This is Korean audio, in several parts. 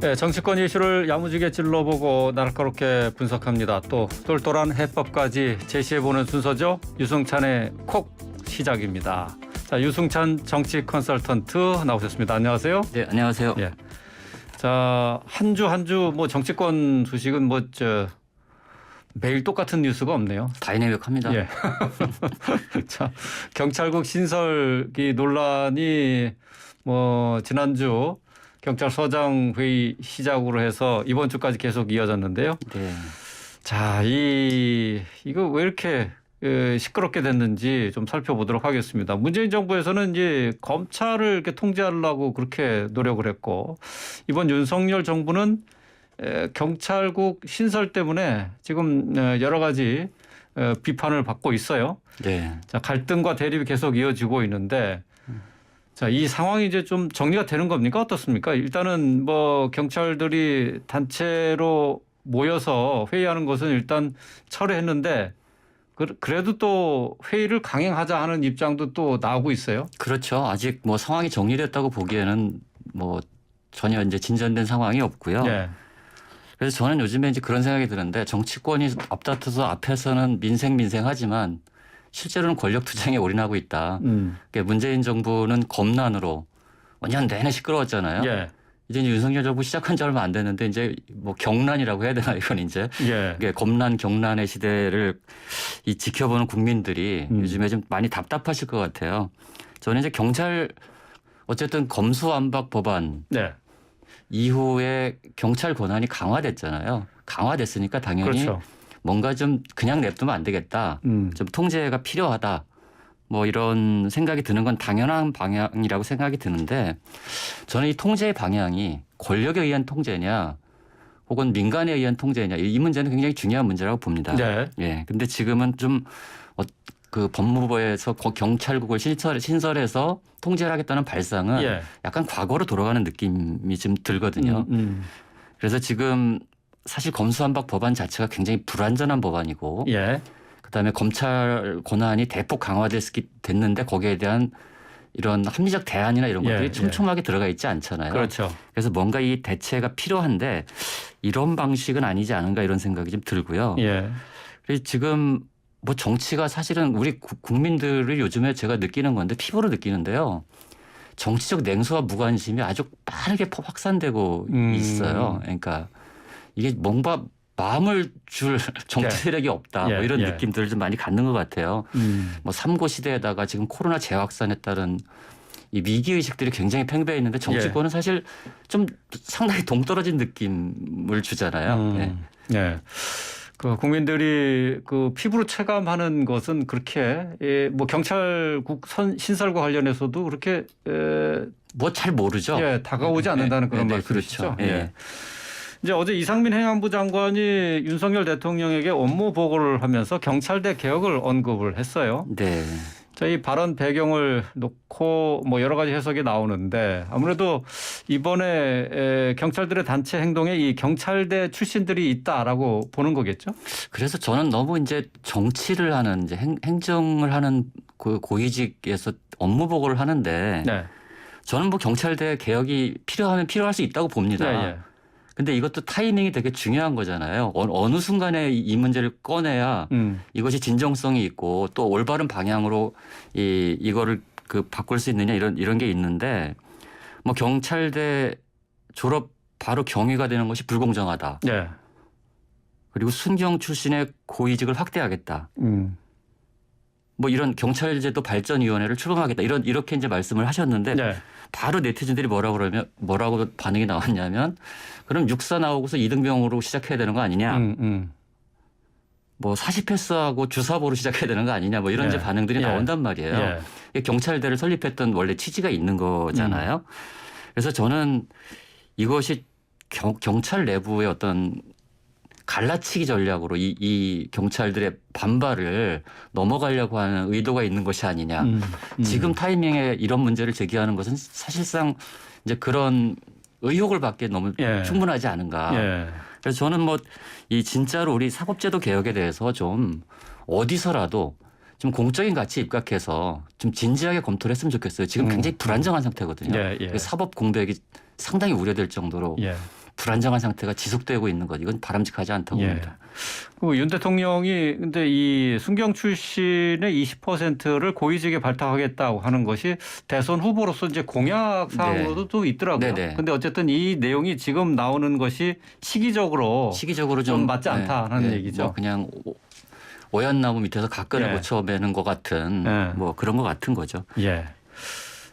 네, 정치권 이슈를 야무지게 찔러보고 날카롭게 분석합니다. 또 똘똘한 해법까지 제시해보는 순서죠. 유승찬의 콕 시작입니다. 자, 유승찬 정치 컨설턴트 나오셨습니다. 안녕하세요. 네, 안녕하세요. 예. 자, 한 주 뭐 정치권 소식은 매일 똑같은 뉴스가 없네요. 다이내믹합니다. 예. 자, 경찰국 신설기 논란이 지난주 경찰서장 회의 시작으로 해서 이번 주까지 계속 이어졌는데요. 네. 자, 이거 왜 이렇게 시끄럽게 됐는지 좀 살펴보도록 하겠습니다. 문재인 정부에서는 이제 검찰을 이렇게 통제하려고 그렇게 노력을 했고, 이번 윤석열 정부는 경찰국 신설 때문에 지금 여러 가지 비판을 받고 있어요. 네. 자, 갈등과 대립이 계속 이어지고 있는데, 자, 이 상황이 이제 좀 정리가 되는 겁니까? 어떻습니까? 일단은 경찰들이 단체로 모여서 회의하는 것은 일단 철회했는데, 그래도 또 회의를 강행하자 하는 입장도 또 나오고 있어요. 그렇죠. 아직 상황이 정리됐다고 보기에는 전혀 이제 진전된 상황이 없고요. 네. 그래서 저는 요즘에 이제 그런 생각이 드는데, 정치권이 앞다퉈서 앞에서는 민생하지만 실제로는 권력 투쟁에 올인하고 있다. 그러니까 문재인 정부는 검난으로 5년 내내 시끄러웠잖아요. 예. 이제 윤석열 정부 시작한 지 얼마 안 됐는데 이제 경란이라고 해야 되나 이건 이제 예. 이게 검난 경란의 시대를 지켜보는 국민들이 요즘에 좀 많이 답답하실 것 같아요. 저는 이제 경찰 어쨌든 검수완박 법안 네. 이후에 경찰 권한이 강화됐잖아요. 강화됐으니까 당연히 그렇죠. 뭔가 좀 그냥 냅두면 안 되겠다. 좀 통제가 필요하다. 이런 생각이 드는 건 당연한 방향이라고 생각이 드는데, 저는 이 통제의 방향이 권력에 의한 통제냐 혹은 민간에 의한 통제냐, 이 문제는 굉장히 중요한 문제라고 봅니다. 네. 예. 근데 지금은 좀 법무부에서 경찰국을 신설해서 통제를 하겠다는 발상은 예. 약간 과거로 돌아가는 느낌이 좀 들거든요. 그래서 지금 사실 검수완박 법안 자체가 굉장히 불완전한 법안이고, 예. 그다음에 검찰 권한이 대폭 강화됐는데 거기에 대한 이런 합리적 대안이나 이런 것들이 예. 촘촘하게 들어가 있지 않잖아요. 그렇죠. 그래서 뭔가 이 대체가 필요한데 이런 방식은 아니지 않은가 이런 생각이 좀 들고요. 예. 그래서 지금 정치가 사실은 우리 국민들을 요즘에 제가 느끼는 건데, 피부로 느끼는데요. 정치적 냉소와 무관심이 아주 빠르게 확산되고 있어요. 그러니까 이게 뭔가 마음을 줄 정치 세력이 없다. 이런 느낌들을 좀 많이 갖는 것 같아요. 삼고 시대에다가 지금 코로나 재확산에 따른 이 위기의식들이 굉장히 팽배해 있는데, 정치권은 사실 좀 상당히 동떨어진 느낌을 주잖아요. 네. 국민들이 피부로 체감하는 것은 그렇게 경찰국 신설과 관련해서도 그렇게 잘 모르죠. 예, 다가오지 않는다는 그런 말씀이시죠. 그렇죠. 예. 이제 어제 이상민 행안부 장관이 윤석열 대통령에게 업무 보고를 하면서 경찰대 개혁을 언급을 했어요. 네. 이 발언 배경을 놓고 여러 가지 해석이 나오는데, 아무래도 이번에 경찰들의 단체 행동에 이 경찰대 출신들이 있다라고 보는 거겠죠? 그래서 저는 너무 이제 정치를 하는, 이제 행정을 하는 고위직에서 업무 보고를 하는데, 네. 저는 경찰대 개혁이 필요하면 필요할 수 있다고 봅니다. 예. 근데 이것도 타이밍이 되게 중요한 거잖아요. 어느 순간에 이 문제를 꺼내야 이것이 진정성이 있고 또 올바른 방향으로 이거를 바꿀 수 있느냐 이런 게 있는데, 경찰대 졸업 바로 경위가 되는 것이 불공정하다. 네. 그리고 순경 출신의 고위직을 확대하겠다. 이런 경찰제도 발전위원회를 출범하겠다. 이렇게 이제 말씀을 하셨는데, 네. 바로 네티즌들이 뭐라고 반응이 나왔냐면, 그럼 육사 나오고서 이등병으로 시작해야 되는 거 아니냐? 40패스하고 주사보로 시작해야 되는 거 아니냐? 이런 이제 반응들이 나온단 말이에요. 경찰대를 설립했던 원래 취지가 있는 거잖아요. 그래서 저는 이것이 경찰 내부의 어떤 갈라치기 전략으로 이 경찰들의 반발을 넘어가려고 하는 의도가 있는 것이 아니냐. 지금 타이밍에 이런 문제를 제기하는 것은 사실상 이제 그런 의혹을 받기에 너무 충분하지 않은가. 그래서 저는 이 진짜로 우리 사법제도 개혁에 대해서 좀 어디서라도 좀 공적인 가치에 입각해서 좀 진지하게 검토를 했으면 좋겠어요. 지금 굉장히 불안정한 상태거든요. 사법 공백이 상당히 우려될 정도로 불안정한 상태가 지속되고 있는 것 이건 바람직하지 않다고 예. 봅니다. 윤 대통령이 근데 이 순경 출신의 20%를 고위직에 발탁하겠다고 하는 것이 대선 후보로서 이제 공약 사항으로도 또 있더라고요. 네네. 근데 어쨌든 이 내용이 지금 나오는 것이 시기적으로 좀 맞지 않다는 얘기죠. 뭐 그냥 오얏나무 밑에서 가끈을 예. 고쳐매는 것 같은 예. 뭐 그런 것 같은 거죠. 예.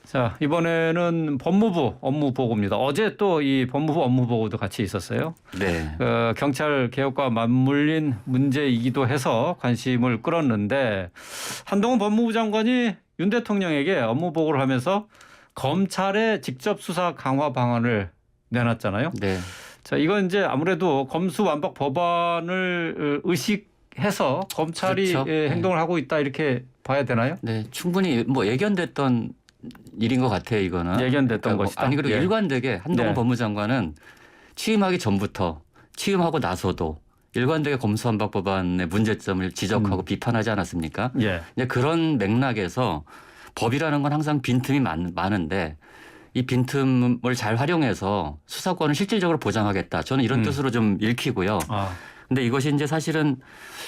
자, 이번에는 법무부 업무 보고입니다. 어제 또 이 법무부 업무 보고도 같이 있었어요. 네. 경찰 개혁과 맞물린 문제이기도 해서 관심을 끌었는데 한동훈 법무부 장관이 윤 대통령에게 업무 보고를 하면서 검찰의 직접 수사 강화 방안을 내놨잖아요. 네. 자, 이건 이제 아무래도 검수완박 법안을 의식해서 검찰이 그렇죠. 행동을 하고 있다 이렇게 봐야 되나요? 네. 충분히 뭐 예견됐던 일인 것 같아요, 이거는. 예견됐던 것이다. 아니 그리고 예. 일관되게 한동훈 네. 법무장관은 취임하기 전부터 취임하고 나서도 일관되게 검수완박 법안의 문제점을 지적하고 비판하지 않았습니까? 예. 이제 그런 맥락에서 법이라는 건 항상 빈틈이 많은데 이 빈틈을 잘 활용해서 수사권을 실질적으로 보장하겠다. 저는 이런 뜻으로 좀 읽히고요. 근데 이것이 이제 사실은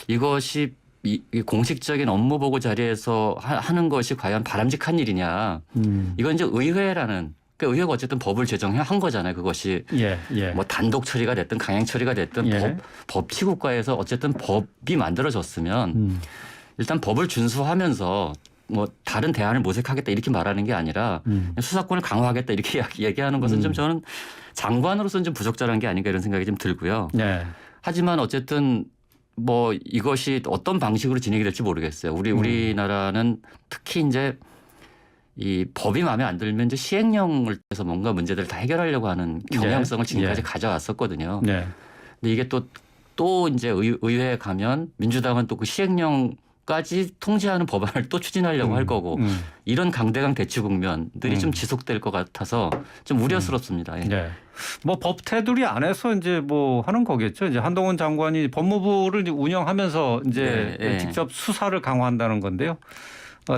이것이 이 공식적인 업무 보고 자리에서 하는 것이 과연 바람직한 일이냐. 이건 이제 의회라는 그러니까 의회가 어쨌든 법을 제정한 거잖아요. 그것이 뭐 단독 처리가 됐든 강행 처리가 됐든 법치국가에서 어쨌든 법이 만들어졌으면 일단 법을 준수하면서 뭐 다른 대안을 모색하겠다 이렇게 말하는 게 아니라 수사권을 강화하겠다 이렇게 얘기하는 것은 좀 저는 장관으로서는 좀 부적절한 게 아닌가 이런 생각이 좀 들고요. 하지만 어쨌든 뭐 이것이 어떤 방식으로 진행이 될지 모르겠어요. 우리나라는 특히 이제 이 법이 마음에 안 들면 이제 시행령을 해서 뭔가 문제들을 다 해결하려고 하는 경향성을 지금까지 가져왔었거든요. 근데 이게 또 이제 의회에 가면 민주당은 또 그 시행령까지 통제하는 법안을 또 추진하려고 할 거고 이런 강대강 대치 국면들이 좀 지속될 것 같아서 좀 우려스럽습니다. 뭐 법 테두리 안에서 이제 뭐 하는 거겠죠. 이제 한동훈 장관이 법무부를 이제 운영하면서 이제 직접 수사를 강화한다는 건데요.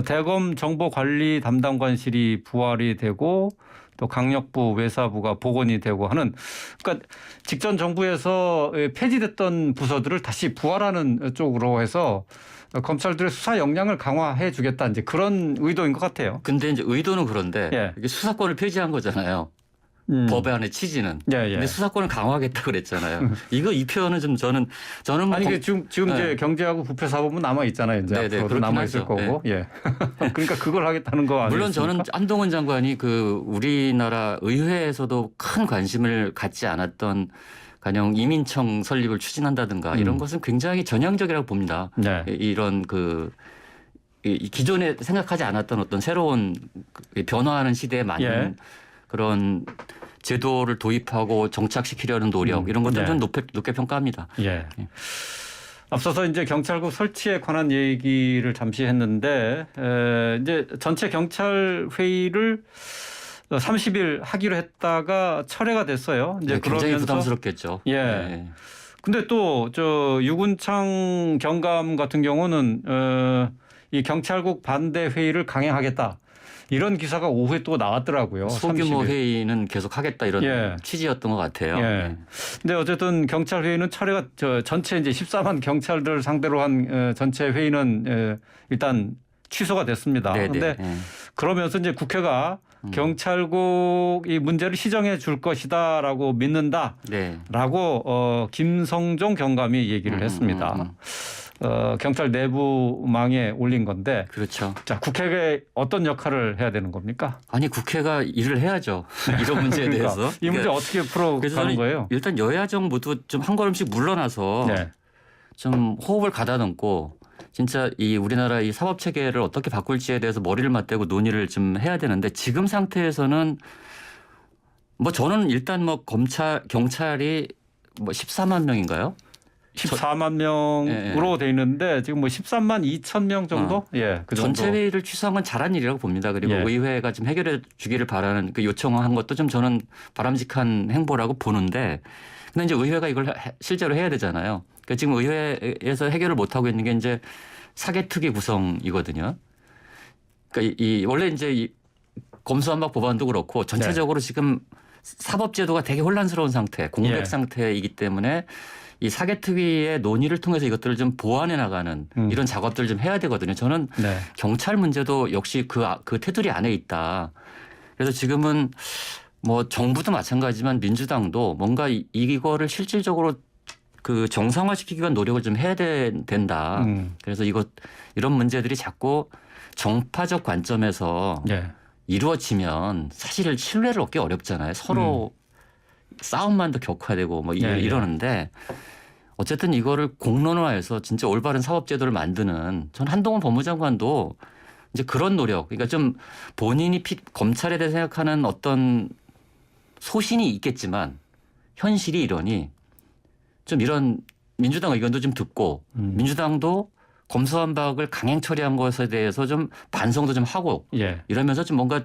대검 정보관리 담당관실이 부활이 되고 또 강력부 외사부가 복원이 되고 하는 그러니까 직전 정부에서 폐지됐던 부서들을 다시 부활하는 쪽으로 해서 검찰들의 수사 역량을 강화해 주겠다 이제 그런 의도인 것 같아요. 근데 이제 의도는 그런데 이게 수사권을 폐지한 거잖아요. 법안의 취지는. 근데 수사권을 강화하겠다 그랬잖아요. 이 표현은 좀 저는 뭐 아니 지금 이제 경제하고 부패 사법은 남아 있잖아요. 이제 앞으로도 남아 있을 거고. 그러니까 그걸 하겠다는 거 아니겠습니까? 물론 저는 한동훈 장관이 그 우리나라 의회에서도 큰 관심을 갖지 않았던 가령 이민청 설립을 추진한다든가 이런 것은 굉장히 전향적이라고 봅니다. 이런 기존에 생각하지 않았던 어떤 새로운 변화하는 시대에 맞는 그런 제도를 도입하고 정착시키려는 노력 이런 것들은 좀 높게 평가합니다. 앞서서 이제 경찰국 설치에 관한 얘기를 잠시 했는데 이제 전체 경찰 회의를 30일 하기로 했다가 철회가 됐어요. 이제 굉장히 부담스럽겠죠. 근데 또 유군창 경감 같은 경우는 이 경찰국 반대 회의를 강행하겠다. 이런 기사가 오후에 또 나왔더라고요. 소규모 30일. 회의는 계속 하겠다 이런 취지였던 것 같아요. 근데 어쨌든 경찰 회의는 철회가 전체 이제 14만 경찰들 상대로 한 전체 회의는 일단 취소가 됐습니다. 그런데 그러면서 이제 국회가 경찰국 이 문제를 시정해 줄 것이다라고 믿는다라고 김성종 경감이 얘기를 했습니다. 경찰 내부망에 올린 건데. 그렇죠. 자, 국회가 어떤 역할을 해야 되는 겁니까? 아니, 국회가 일을 해야죠. 이런 문제에 대해서. 이 문제 어떻게 풀어가는 거예요? 일단 여야정 모두 좀 한 걸음씩 물러나서 좀 호흡을 가다듬고 진짜 이 우리나라 이 사법 체계를 어떻게 바꿀지에 대해서 머리를 맞대고 논의를 좀 해야 되는데 지금 상태에서는 뭐 저는 일단 뭐 경찰이 뭐 14만 명인가요? 14만 명으로 돼 있는데 지금 뭐 13만 2천 명 정도? 그 정도. 전체 회의를 취소한 건 잘한 일이라고 봅니다. 그리고 의회가 좀 해결해 주기를 바라는 그 요청한 것도 좀 저는 바람직한 행보라고 보는데 근데 이제 의회가 이걸 실제로 해야 되잖아요. 그러니까 지금 의회에서 해결을 못 하고 있는 게 이제 사개특위 구성이거든요. 그러니까 원래 이제 이 검수완박 법안도 그렇고 전체적으로 지금 사법제도가 되게 혼란스러운 상태, 공백 예. 상태이기 때문에 이 사개특위의 논의를 통해서 이것들을 좀 보완해 나가는 이런 작업들을 좀 해야 되거든요. 저는 네. 경찰 문제도 역시 그 테두리 안에 있다. 그래서 지금은 뭐 정부도 마찬가지지만 민주당도 뭔가 이거를 실질적으로 그 정상화시키기 위한 노력을 좀 해야 된다. 그래서 이런 문제들이 자꾸 정파적 관점에서 예. 이루어지면 사실 신뢰를 얻기 어렵잖아요. 서로 싸움만 더 격화되고 뭐 예, 이러는데 어쨌든 이거를 공론화해서 진짜 올바른 사법제도를 만드는 전 한동훈 법무장관도 이제 그런 노력, 그러니까 좀 본인이 검찰에 대해 생각하는 어떤 소신이 있겠지만 현실이 이러니 좀 이런 민주당 의견도 좀 듣고 민주당도 검수완박을 강행 처리한 것에 대해서 좀 반성도 좀 하고 예. 이러면서 좀 뭔가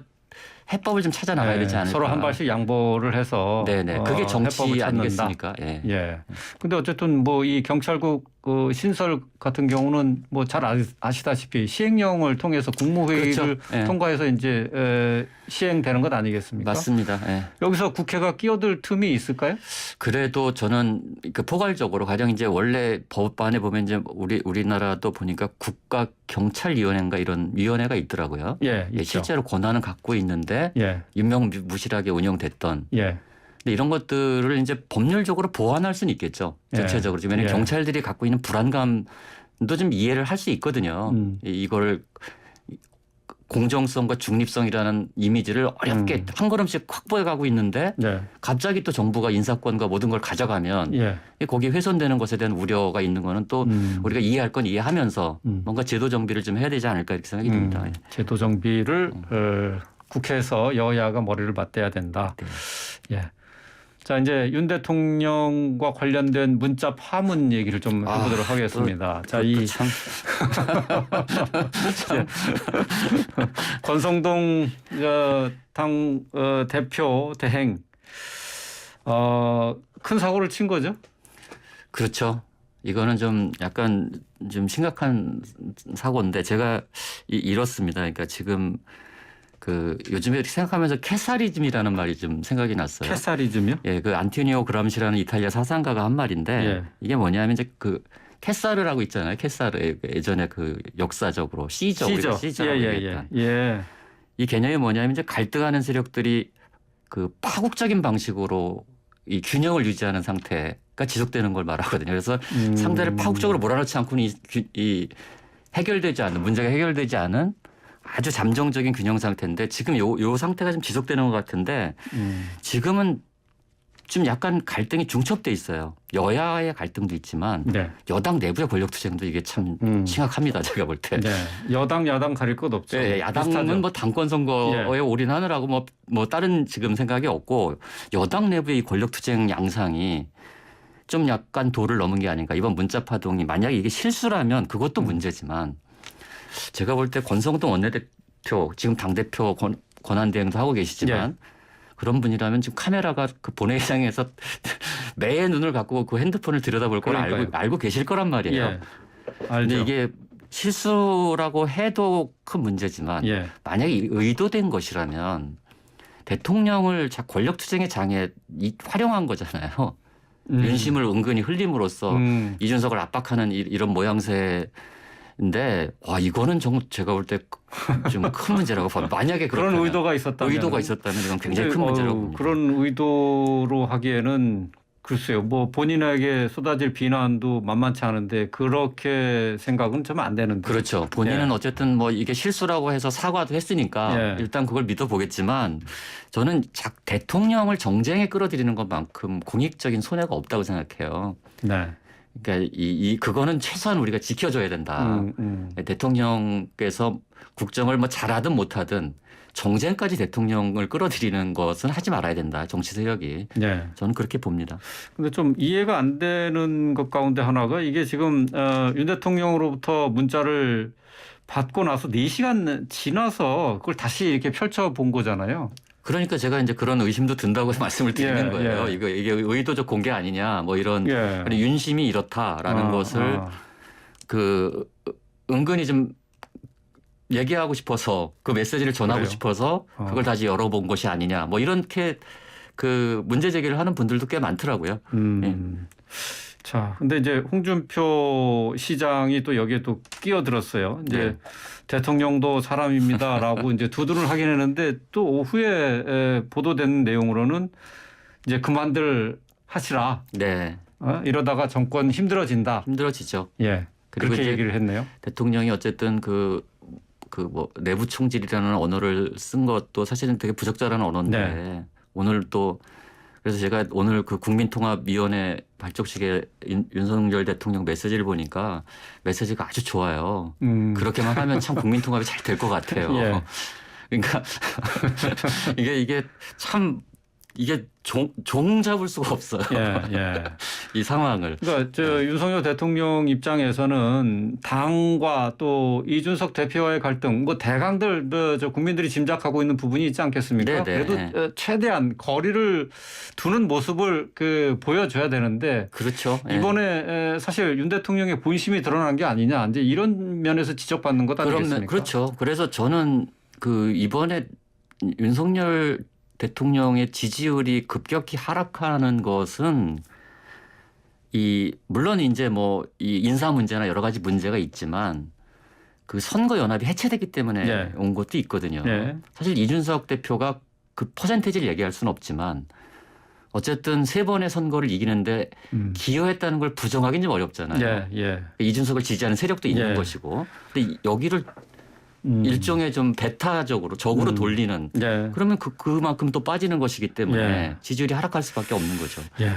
해법을 좀 찾아 나가야 되지 않을까. 서로 한 발씩 양보를 해서 네네. 그게 정치 해법을 찾는다. 아니겠습니까? 예. 예. 근데 어쨌든 뭐 이 경찰국 그 신설 같은 경우는 뭐 잘 아시다시피 시행령을 통해서 국무회의를 그렇죠. 예. 통과해서 이제 시행되는 것 아니겠습니까? 맞습니다. 예. 여기서 국회가 끼어들 틈이 있을까요? 그래도 저는 그 포괄적으로 가령 이제 원래 법안에 보면 이제 우리나라도 보니까 국가경찰위원회인가 이런 위원회가 있더라고요. 예, 있죠. 실제로 권한은 갖고 있는데 예. 유명무실하게 운영됐던. 예. 근데 이런 것들을 이제 법률적으로 보완할 수는 있겠죠. 예. 대체적으로. 왜냐하면 예. 경찰들이 갖고 있는 불안감도 좀 이해를 할 수 있거든요. 이걸 공정성과 중립성이라는 이미지를 어렵게 한 걸음씩 확보해 가고 있는데 예. 갑자기 또 정부가 인사권과 모든 걸 가져가면 예. 거기에 훼손되는 것에 대한 우려가 있는 거는 또 우리가 이해할 건 이해하면서 뭔가 제도 정비를 좀 해야 되지 않을까 이렇게 생각이 듭니다. 예. 제도 정비를 국회에서 여야가 머리를 맞대야 된다. 네. 예. 자, 이제 윤 대통령과 관련된 문자 파문 얘기를 좀 해보도록 하겠습니다. 자, 이 참 권성동 당 대표 대행 큰 사고를 친 거죠? 그렇죠. 이거는 좀 약간 좀 심각한 사고인데 제가 이렇습니다. 그러니까 지금 그 요즘에 이렇게 생각하면서 캐사리즘이라는 말이 좀 생각이 났어요. 캐사리즘이요? 예, 그 안토니오 그람시라는 이탈리아 사상가가 한 말인데 예. 이게 뭐냐면 이제 그 캐사르라고 있잖아요. 캐사르 예전에 그 역사적으로 시저 우리가 시저라고 얘기했던 예. 이 개념이 뭐냐면 이제 갈등하는 세력들이 그 파국적인 방식으로 이 균형을 유지하는 상태가 지속되는 걸 말하거든요. 그래서 상대를 파국적으로 몰아넣지 않고는 이 해결되지 않는 문제가 해결되지 않은 아주 잠정적인 균형 상태인데 지금 요 상태가 좀 지속되는 것 같은데 지금은 좀 약간 갈등이 중첩돼 있어요. 여야의 갈등도 있지만 네. 여당 내부의 권력 투쟁도 이게 참 심각합니다. 제가 볼 때. 네. 여당 야당 가릴 것 없죠. 네, 야당은 비슷하죠. 뭐 당권 선거에 올인하느라고 뭐 다른 지금 생각이 없고 여당 내부의 이 권력 투쟁 양상이 좀 약간 도를 넘은 게 아닌가. 이번 문자 파동이 만약에 이게 실수라면 그것도 문제지만 제가 볼 때 권성동 원내대표 지금 당대표 권한대행도 하고 계시지만 그런 분이라면 지금 카메라가 그 본회의장에서 매의 눈을 갖고 그 핸드폰을 들여다볼 걸 알고 계실 거란 말이에요. 예. 알죠. 근데 이게 실수라고 해도 큰 문제지만 만약에 의도된 것이라면 대통령을 권력투쟁의 장에 활용한 거잖아요. 윤심을 은근히 흘림으로써 이준석을 압박하는 이런 모양새인데 와 이거는 제가 볼 때 좀 큰 문제라고 봅니다. 만약에 그런 의도가 있었다면 이건 굉장히 큰 문제라고 봅니다. 그런 의도로 하기에는 글쎄요. 뭐 본인에게 쏟아질 비난도 만만치 않은데 그렇게 생각은 좀 안 되는데. 그렇죠. 본인은 어쨌든 뭐 이게 실수라고 해서 사과도 했으니까 일단 그걸 믿어보겠지만 저는 대통령을 정쟁에 끌어들이는 것만큼 공익적인 손해가 없다고 생각해요. 네. 그러니까 그거는 최소한 우리가 지켜줘야 된다. 대통령께서 국정을 뭐 잘하든 못하든 정쟁까지 대통령을 끌어들이는 것은 하지 말아야 된다. 정치 세력이. 네. 저는 그렇게 봅니다. 근데 좀 이해가 안 되는 것 가운데 하나가 이게 지금 윤 대통령으로부터 문자를 받고 나서 4시간 지나서 그걸 다시 이렇게 펼쳐본 거잖아요. 그러니까 제가 이제 그런 의심도 든다고 말씀을 드리는 거예요. 이게 의도적 공개 아니냐 뭐 이런 윤심이 이렇다라는 것을 그 은근히 좀 얘기하고 싶어서 그 메시지를 전하고 싶어서 그걸 다시 열어본 것이 아니냐 뭐 이렇게 그 문제 제기를 하는 분들도 꽤 많더라고요. 자, 근데 이제 홍준표 시장이 또 여기에 또 끼어들었어요. 이제 네. 대통령도 사람입니다라고 이제 두둔을 하긴 했는데 또 오후에 보도된 내용으로는 이제 그만들 하시라. 네. 이러다가 정권 힘들어진다. 힘들어지죠. 예. 그리고 그렇게 이제 얘기를 했네요. 대통령이 어쨌든 그 뭐 내부 총질이라는 언어를 쓴 것도 사실은 되게 부적절한 언어인데 네. 오늘 또 그래서 제가 오늘 그 국민통합위원회 발족식에 윤석열 대통령 메시지를 보니까 메시지가 아주 좋아요. 그렇게만 하면 참 국민통합이 잘 될 것 같아요. 예. 그러니까 이게 참 이게 종 잡을 수가 없어요. 예. 이 상황을. 그러니까 윤석열 대통령 입장에서는 당과 또 이준석 대표와의 갈등, 뭐 대강들 저 국민들이 짐작하고 있는 부분이 있지 않겠습니까? 네네. 그래도 최대한 거리를 두는 모습을 보여줘야 되는데 그렇죠. 이번에 사실 윤 대통령의 본심이 드러난 게 아니냐, 이제 이런 면에서 지적받는 것 아니겠습니까? 그렇죠. 그래서 저는 그 이번에 윤석열 대통령의 지지율이 급격히 하락하는 것은 물론 이제 뭐 이 인사 문제나 여러 가지 문제가 있지만 그 선거 연합이 해체됐기 때문에 네. 온 것도 있거든요. 네. 사실 이준석 대표가 그 퍼센테이지를 얘기할 수는 없지만 어쨌든 3번의 선거를 이기는데 기여했다는 걸 부정하기는 좀 어렵잖아요. 예. 이준석을 지지하는 세력도 있는 예. 것이고, 근데 여기를 일종의 좀 배타적으로 적으로 돌리는 예. 그러면 그만큼 또 빠지는 것이기 때문에 예. 지지율이 하락할 수밖에 없는 거죠. 예.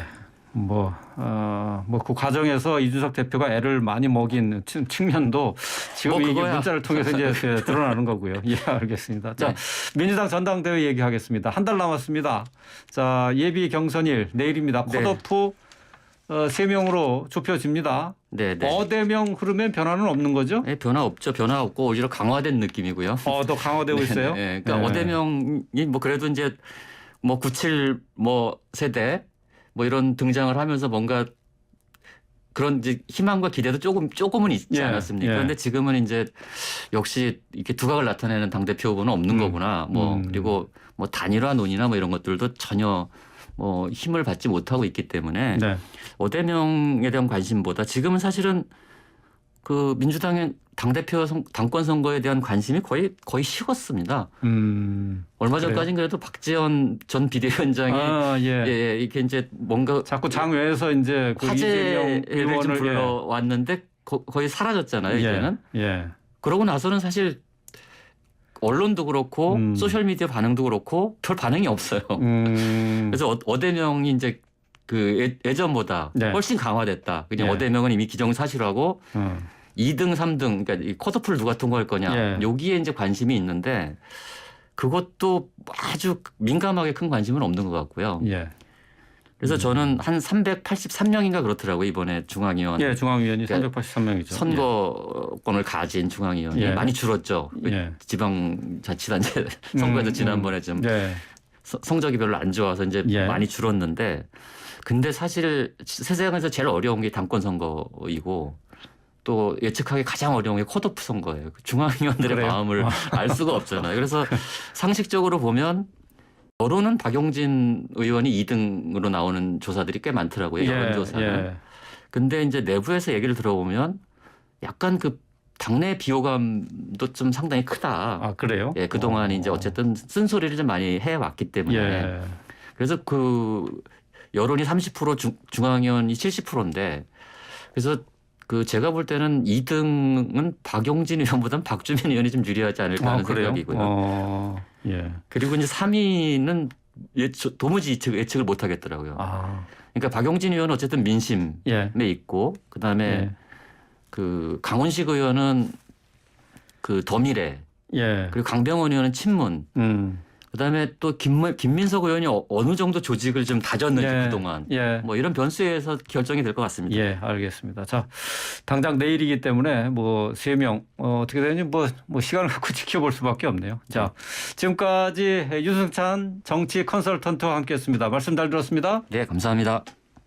그 과정에서 이준석 대표가 애를 많이 먹인 측면도 지금 이게 문자를 통해서 이제 드러나는 거고요. 예, 알겠습니다. 자, 네. 민주당 전당대회 얘기하겠습니다. 한 달 남았습니다. 자, 예비 경선일 내일입니다. 네. 컷오프 3명으로 좁혀집니다. 네. 어대명 흐르면 변화는 없는 거죠? 네, 변화 없죠. 변화 없고 오히려 강화된 느낌이고요. 더 강화되고 있어요? 네. 그러니까 어대명이 뭐 그래도 이제 뭐 97 세대 뭐 이런 등장을 하면서 뭔가 그런 이제 희망과 기대도 조금은 있지 않았습니까? 그런데 지금은 이제 역시 이렇게 두각을 나타내는 당대표 후보는 없는 거구나. 그리고 뭐 단일화 논의나 뭐 이런 것들도 전혀 뭐 힘을 받지 못하고 있기 때문에 네. 어대명에 대한 관심보다 지금은 사실은 그 민주당의 당대표 당권 선거에 대한 관심이 거의 식었습니다. 얼마 전까지는 그래도 박지원 전 비대위원장이 이렇게 이제 뭔가 자꾸 장외에서 이제 그 화제를 좀 불러왔는데 거의 사라졌잖아요. 이제는. 그러고 나서는 사실 언론도 그렇고 소셜미디어 반응도 그렇고 별 반응이 없어요. 그래서 어대명이 이제 그 예전보다 훨씬 강화됐다. 그냥 어대명은 이미 기정사실화고 2등, 3등, 그러니까 이 컷오프를 누가 통과할 거냐. 여기에 이제 관심이 있는데 그것도 아주 민감하게 큰 관심은 없는 것 같고요. 그래서 저는 한 383명인가 그렇더라고요. 이번에 중앙위원. 중앙위원이 그러니까 383명이죠. 선거권을 가진 중앙위원이 많이 줄었죠. 지방자치단체 선거에서 지난번에 좀 성적이 별로 안 좋아서 이제 많이 줄었는데 근데 사실 세상에서 제일 어려운 게 당권 선거이고 또 예측하기 가장 어려운 게 컷오프 선거예요. 중앙위원들의 마음을 알 수가 없잖아요. 그래서 상식적으로 보면 여론은 박용진 의원이 2등으로 나오는 조사들이 꽤 많더라고요. 여론조사는. 근데 이제 내부에서 얘기를 들어보면 약간 그 당내 비호감도 좀 상당히 크다. 그래요? 그동안 이제 어쨌든 쓴소리를 좀 많이 해왔기 때문에. 그래서 그 여론이 30% 중앙위원이 70%인데 그래서 그 제가 볼 때는 2등은 박용진 의원보다는 박주민 의원이 좀 유리하지 않을까 하는 생각이고요. 그리고 이제 3위는 도무지 예측을 못 하겠더라고요. 그러니까 박용진 의원은 어쨌든 민심에 있고 그다음에 그 강훈식 의원은 그 더미래 그리고 강병원 의원은 친문 그다음에 또 김민석 의원이 어느 정도 조직을 좀 다졌는지 그동안 뭐 이런 변수에서 결정이 될 것 같습니다. 알겠습니다. 자, 당장 내일이기 때문에 뭐 3명 어떻게 되는지 뭐 시간을 갖고 지켜볼 수밖에 없네요. 자, 지금까지 유승찬 정치 컨설턴트와 함께했습니다. 말씀 잘 들었습니다. 네, 감사합니다.